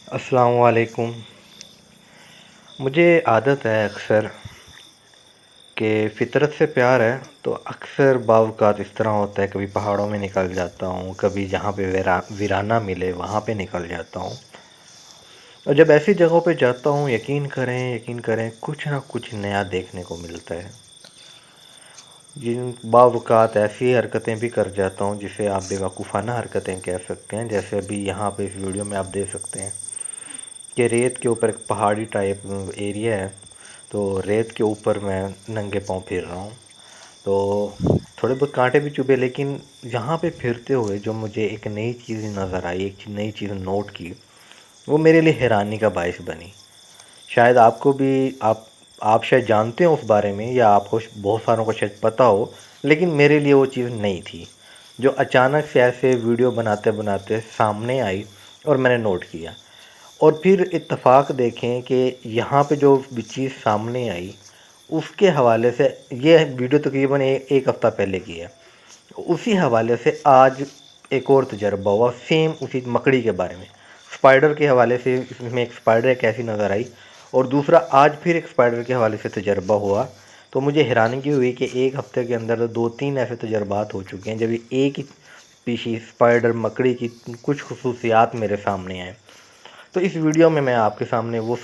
السلام علیکم۔ مجھے عادت ہے اکثر کہ فطرت سے پیار ہے، تو اکثر بعض اوقات اس طرح ہوتا ہے، کبھی پہاڑوں میں نکل جاتا ہوں، کبھی جہاں پہ ویرانہ ملے وہاں پہ نکل جاتا ہوں۔ اور جب ایسی جگہوں پہ جاتا ہوں، یقین کریں کچھ نہ کچھ نیا دیکھنے کو ملتا ہے۔ جن بعض اوقات ایسی حرکتیں بھی کر جاتا ہوں جسے آپ بیوقوفانہ حرکتیں کہہ سکتے ہیں، جیسے ابھی یہاں پہ اس ویڈیو میں آپ دیکھ سکتے ہیں کہ ریت کے اوپر ایک پہاڑی ٹائپ ایریا ہے، تو ریت کے اوپر میں ننگے پاؤں پھر رہا ہوں، تو تھوڑے بہت کانٹے بھی چبھے، لیکن یہاں پہ پھرتے ہوئے جو مجھے ایک نئی چیز نظر آئی، ایک نئی چیز نوٹ کی، وہ میرے لیے حیرانی کا باعث بنی۔ شاید آپ کو بھی آپ شاید جانتے ہو اس بارے میں، یا آپ کو بہت ساروں کو شاید پتہ ہو، لیکن میرے لیے وہ چیز نئی تھی، جو اچانک سے ایسے ویڈیو بناتے بناتے سامنے آئی اور میں نے نوٹ کیا۔ اور پھر اتفاق دیکھیں کہ یہاں پہ جو چیز سامنے آئی اس کے حوالے سے، یہ ویڈیو تقریباً ایک ہفتہ پہلے کی ہے، اسی حوالے سے آج ایک اور تجربہ ہوا، سیم اسی مکڑی کے بارے میں، سپائڈر کے حوالے سے، اس میں ایک سپائڈر کیسی نظر آئی، اور دوسرا آج پھر ایک سپائڈر کے حوالے سے تجربہ ہوا۔ تو مجھے حیرانگی ہوئی کہ ایک ہفتے کے اندر 2-3 ایسے تجربات ہو چکے ہیں جب یہ ایک ہی اسپیشیز سپائڈر مکڑی کی کچھ خصوصیات میرے سامنے آئے۔ تو اس ویڈیو میں آپ کے سامنے وہ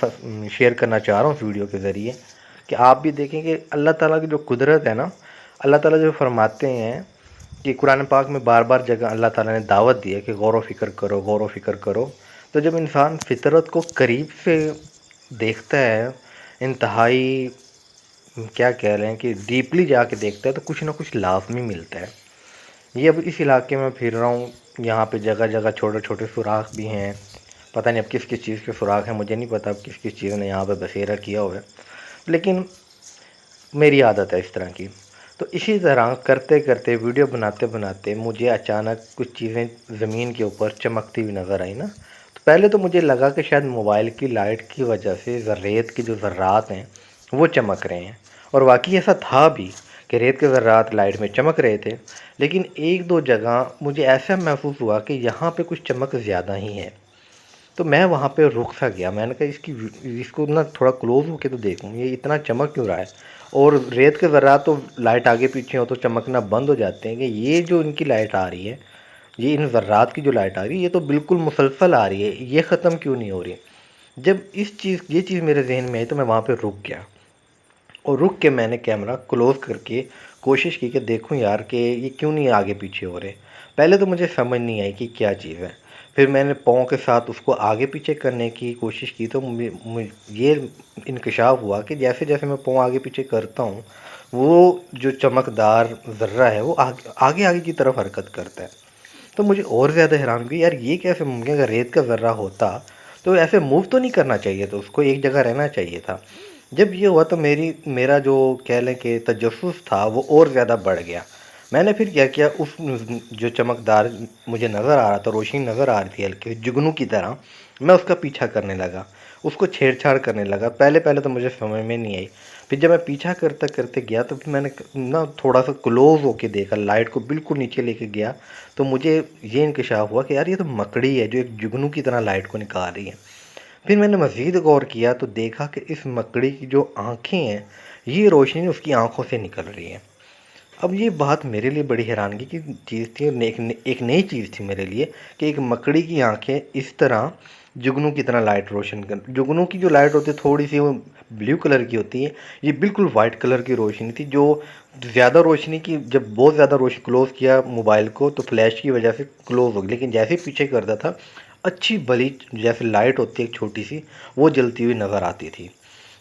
شیئر کرنا چاہ رہا ہوں اس ویڈیو کے ذریعے، کہ آپ بھی دیکھیں کہ اللہ تعالیٰ کی جو قدرت ہے نا، اللہ تعالیٰ جو فرماتے ہیں کہ قرآن پاک میں بار بار جگہ اللہ تعالیٰ نے دعوت دی ہے کہ غور و فکر کرو، غور و فکر کرو۔ تو جب انسان فطرت کو قریب سے دیکھتا ہے، انتہائی کیا کہہ رہے ہیں کہ ڈیپلی جا کے دیکھتا ہے، تو کچھ نہ کچھ لازمی ملتا ہے۔ یہ اب اس علاقے میں پھر رہا ہوں، یہاں پہ جگہ جگہ چھوٹے چھوٹے سوراخ بھی ہیں، پتہ نہیں اب کس کس چیز کے سوراخ ہیں، مجھے نہیں پتہ اب کس کس چیز نے یہاں پہ بسیرا کیا ہوا ہے، لیکن میری عادت ہے اس طرح کی۔ تو اسی طرح کرتے کرتے ویڈیو بناتے بناتے مجھے اچانک کچھ چیزیں زمین کے اوپر چمکتی ہوئی نظر آئی نا، تو پہلے تو مجھے لگا کہ شاید موبائل کی لائٹ کی وجہ سے ریت کے جو ذرات ہیں وہ چمک رہے ہیں، اور واقعی ایسا تھا بھی کہ ریت کے ذرات لائٹ میں چمک رہے تھے، لیکن ایک دو جگہ مجھے ایسا محسوس ہوا کہ یہاں پہ کچھ چمک زیادہ ہی ہے۔ تو میں وہاں پہ رک سا گیا، میں نے کہا اس کو نا تھوڑا کلوز ہو کے تو دیکھوں یہ اتنا چمک کیوں رہا ہے، اور ریت کے ذرات تو لائٹ آگے پیچھے ہو تو چمکنا بند ہو جاتے ہیں، کہ یہ جو ان کی لائٹ آ رہی ہے، یہ ان ذرات کی جو لائٹ آ رہی ہے، یہ تو بالکل مسلسل آ رہی ہے، یہ ختم کیوں نہیں ہو رہی۔ جب یہ چیز میرے ذہن میں آئی تو میں وہاں پہ رک گیا، اور رک کے میں نے کیمرہ کلوز کر کے کوشش کی کہ دیکھوں یار کہ یہ کیوں نہیں آگے پیچھے ہو رہے۔ پہلے تو مجھے سمجھ نہیں آئی کہ کیا چیز ہے، پھر میں نے پاؤں کے ساتھ اس کو آگے پیچھے کرنے کی کوشش کی، تو یہ انکشاف ہوا کہ جیسے جیسے میں پاؤں آگے پیچھے کرتا ہوں، وہ جو چمکدار ذرہ ہے وہ آگے آگے کی طرف حرکت کرتا ہے۔ تو مجھے اور زیادہ حیران ہوئی، یار یہ کیسے ممکن ہے، اگر ریت کا ذرہ ہوتا تو ایسے موو تو نہیں کرنا چاہیے، تو اس کو ایک جگہ رہنا چاہیے تھا۔ جب یہ ہوا تو میرا جو کہہ لیں کہ تجسس تھا وہ اور زیادہ بڑھ گیا۔ میں نے پھر کیا کیا، اس جو چمکدار مجھے نظر آ رہا تھا، روشنی نظر آ رہی تھی ہلکی جگنو کی طرح، میں اس کا پیچھا کرنے لگا، اس کو چھیڑ چھاڑ کرنے لگا۔ پہلے تو مجھے سمجھ میں نہیں آئی، پھر جب میں پیچھا کرتے کرتے گیا تو پھر میں نے نا تھوڑا سا کلوز ہو کے دیکھا، لائٹ کو بالکل نیچے لے کے گیا، تو مجھے یہ انکشاف ہوا کہ یار یہ تو مکڑی ہے جو ایک جگنو کی طرح لائٹ کو نکال رہی ہے۔ پھر میں نے مزید غور کیا تو دیکھا کہ اس مکڑی کی جو آنکھیں ہیں، یہ روشنی اس کی آنکھوں سے نکل رہی ہے۔ اب یہ بات میرے لیے بڑی حیرانگی کی چیز تھی، اور ایک نئی چیز تھی میرے لیے کہ ایک مکڑی کی آنکھیں اس طرح جگنو کی طرح لائٹ روشن جگنو کی جو لائٹ ہوتی ہے تھوڑی سی وہ بلیو کلر کی ہوتی ہے، یہ بالکل وائٹ کلر کی روشنی تھی، جو زیادہ روشنی کی، جب بہت زیادہ روشنی کلوز کیا موبائل کو تو فلیش کی وجہ سے کلوز ہو گئی، لیکن جیسے پیچھے کرتا تھا اچھی بلی جیسے لائٹ ہوتی ہے ایک چھوٹی سی، وہ جلتی ہوئی نظر آتی تھی۔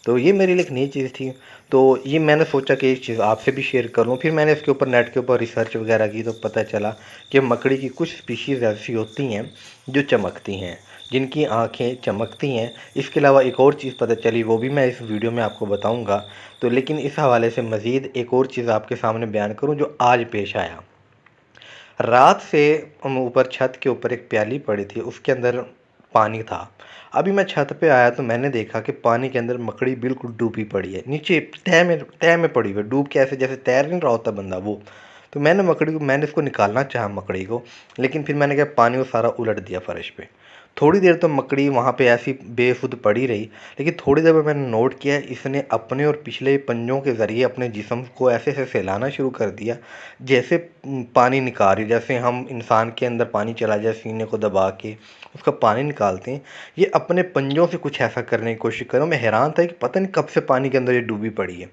تو یہ میرے لیے ایک نئی چیز تھی، تو یہ میں نے سوچا کہ ایک چیز آپ سے بھی شیئر کروں۔ پھر میں نے اس کے اوپر نیٹ کے اوپر ریسرچ وغیرہ کی تو پتہ چلا کہ مکڑی کی کچھ اسپیشیز ایسی ہوتی ہیں جو چمکتی ہیں، جن کی آنکھیں چمکتی ہیں۔ اس کے علاوہ ایک اور چیز پتہ چلی، وہ بھی میں اس ویڈیو میں آپ کو بتاؤں گا، تو لیکن اس حوالے سے مزید ایک اور چیز آپ کے سامنے بیان کروں جو آج پیش آیا۔ رات سے اوپر چھت کے اوپر ایک پیالی پڑی تھی، اس کے اندر پانی تھا۔ ابھی میں چھت پہ آیا تو میں نے دیکھا کہ پانی کے اندر مکڑی بالکل ڈوبی پڑی ہے، نیچے تہہ میں پڑی ہوئی ہے، ڈوب کے ایسے جیسے تیر نہیں رہا ہوتا بندہ وہ، تو میں نے اس کو نکالنا چاہا مکڑی کو، لیکن پھر میں نے کیا پانی وہ سارا الٹ دیا فرش پہ۔ تھوڑی دیر تو مکڑی وہاں پہ ایسی بے خود پڑی رہی، لیکن تھوڑی دیر میں نے نوٹ کیا اس نے اپنے اور پچھلے پنجوں کے ذریعے اپنے جسم کو ایسے سے پھیلانا شروع کر دیا جیسے پانی نکال رہی، جیسے ہم انسان کے اندر پانی چلا جائے سینے کو دبا کے اس کا پانی نکالتے ہیں، یہ اپنے پنجوں سے کچھ ایسا کرنے کی کوشش کروں۔ میں حیران تھا کہ پتہ نہیں کب سے پانی کے اندر یہ ڈوبی پڑی ہے،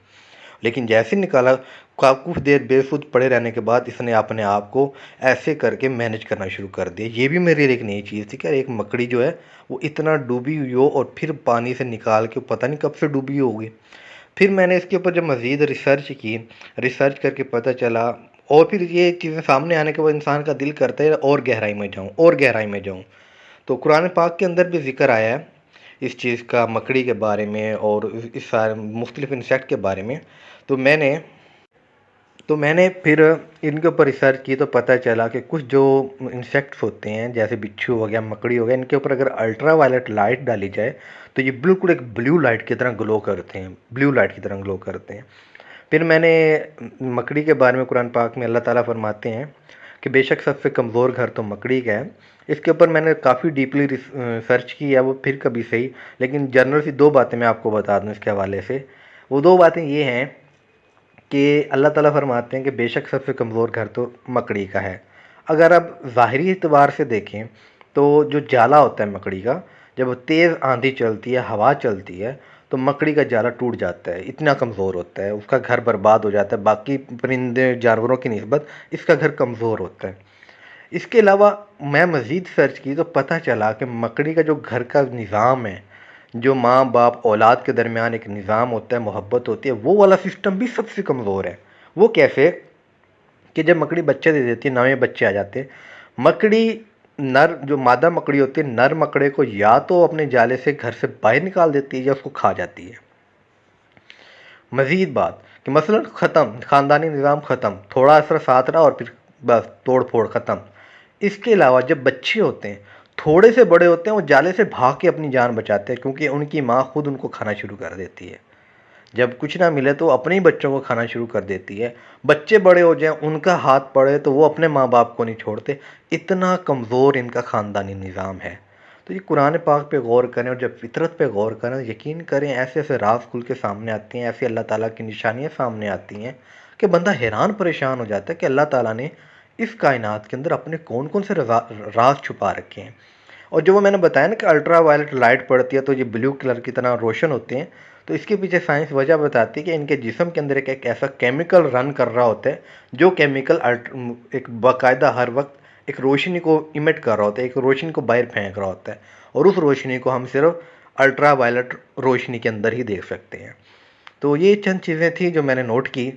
لیکن جیسے نکالا کچھ دیر بے خود پڑے رہنے کے بعد اس نے اپنے آپ کو ایسے کر کے مینج کرنا شروع کر دیا۔ یہ بھی میرے لیے ایک نئی چیز تھی کہ ایک مکڑی جو ہے وہ اتنا ڈوبی ہوئی ہو اور پھر پانی سے نکال کے پتہ نہیں کب سے ڈوبی ہوگی۔ پھر میں نے اس کے اوپر جب مزید ریسرچ کر کے پتہ چلا، اور پھر یہ چیزیں سامنے آنے کے بعد انسان کا دل کرتا ہے اور گہرائی میں جاؤں۔ تو قرآن پاک کے اندر بھی ذکر آیا ہے اس چیز کا، مکڑی کے بارے میں اور اس سارے مختلف انسیکٹ کے بارے میں۔ تو میں نے پھر ان کے اوپر ریسرچ کی تو پتہ چلا کہ کچھ جو انسیکٹس ہوتے ہیں جیسے بچھو ہو گیا، مکڑی ہو گیا، ان کے اوپر اگر الٹرا وائلٹ لائٹ ڈالی جائے تو یہ بالکل ایک بلیو لائٹ کی طرح گلو کرتے ہیں۔ پھر میں نے مکڑی کے بارے میں قرآن پاک میں اللہ تعالیٰ فرماتے ہیں کہ بے شک سب سے کمزور گھر تو مکڑی کا ہے۔ اس کے اوپر میں نے کافی ڈیپلی ریسرچ کی ہے، وہ پھر کبھی صحیح، لیکن جنرل سی 2 باتیں میں آپ کو بتا دوں اس کے حوالے سے۔ وہ 2 باتیں یہ ہیں کہ اللہ تعالیٰ فرماتے ہیں کہ بے شک سب سے کمزور گھر تو مکڑی کا ہے۔ اگر آپ ظاہری اعتبار سے دیکھیں تو جو جالا ہوتا ہے مکڑی کا، جب تیز آندھی چلتی ہے، ہوا چلتی ہے تو مکڑی کا جالا ٹوٹ جاتا ہے، اتنا کمزور ہوتا ہے، اس کا گھر برباد ہو جاتا ہے، باقی پرندے جانوروں کی نسبت اس کا گھر کمزور ہوتا ہے۔ اس کے علاوہ میں مزید سرچ کی تو پتہ چلا کہ مکڑی کا جو گھر کا نظام ہے، جو ماں باپ اولاد کے درمیان ایک نظام ہوتا ہے، محبت ہوتی ہے، وہ والا سسٹم بھی سب سے کمزور ہے۔ وہ کیسے کہ جب مکڑی بچے دے دیتی ہے، نئے بچے آ جاتے ہیں، مکڑی جو مادہ مکڑی ہوتی ہے نر مکڑے کو یا تو اپنے جالے سے گھر سے باہر نکال دیتی ہے یا اس کو کھا جاتی ہے۔ مزید بات کہ مثلا ختم، خاندانی نظام ختم، تھوڑا عرصہ ساتھ رہا اور پھر بس توڑ پھوڑ ختم۔ اس کے علاوہ جب بچے ہوتے ہیں، تھوڑے سے بڑے ہوتے ہیں، وہ جالے سے بھاگ کے اپنی جان بچاتے ہیں کیونکہ ان کی ماں خود ان کو کھانا شروع کر دیتی ہے۔ جب کچھ نہ ملے تو اپنے ہی بچوں کو کھانا شروع کر دیتی ہے۔ بچے بڑے ہو جائیں، ان کا ہاتھ پڑے تو وہ اپنے ماں باپ کو نہیں چھوڑتے، اتنا کمزور ان کا خاندانی نظام ہے۔ تو یہ قرآن پاک پہ غور کریں اور جب فطرت پہ غور کریں، یقین کریں ایسے ایسے راز کھل کے سامنے آتے ہیں، ایسے اللہ تعالیٰ کی نشانیاں سامنے آتی ہیں کہ بندہ حیران پریشان ہو جاتا ہے کہ اللہ تعالیٰ نے اس کائنات کے اندر اپنے کون کون سے راز چھپا رکھے ہیں۔ اور جو وہ میں نے بتایا نا کہ الٹرا وائلٹ لائٹ پڑتی ہے تو یہ بلیو کلر کی طرح روشن ہوتے ہیں، تو اس کے پیچھے سائنس وجہ بتاتی ہے کہ ان کے جسم کے اندر ایک ایسا کیمیکل رن کر رہا ہوتا ہے جو کیمیکل ایک باقاعدہ ہر وقت ایک روشنی کو ایمٹ کر رہا ہوتا ہے، ایک روشنی کو باہر پھینک رہا ہوتا ہے، اور اس روشنی کو ہم صرف الٹرا وائلٹ روشنی کے اندر ہی دیکھ سکتے ہیں۔ تو یہ چند چیزیں تھیں جو میں نے نوٹ کی،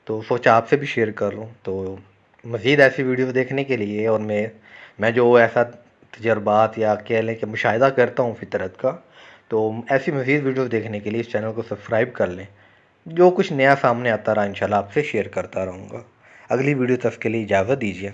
تو سوچا آپ سے بھی شیئر کر لوں۔ تو مزید ایسی ویڈیوز دیکھنے کے لیے اور میں جو ایسا تجربات یا کہہ لیں کہ مشاہدہ کرتا ہوں فطرت کا، تو ایسی مزید ویڈیوز دیکھنے کے لیے اس چینل کو سبسکرائب کر لیں۔ جو کچھ نیا سامنے آتا رہا انشاءاللہ آپ سے شیئر کرتا رہوں گا۔ اگلی ویڈیو تک کے لیے اجازت دیجیے۔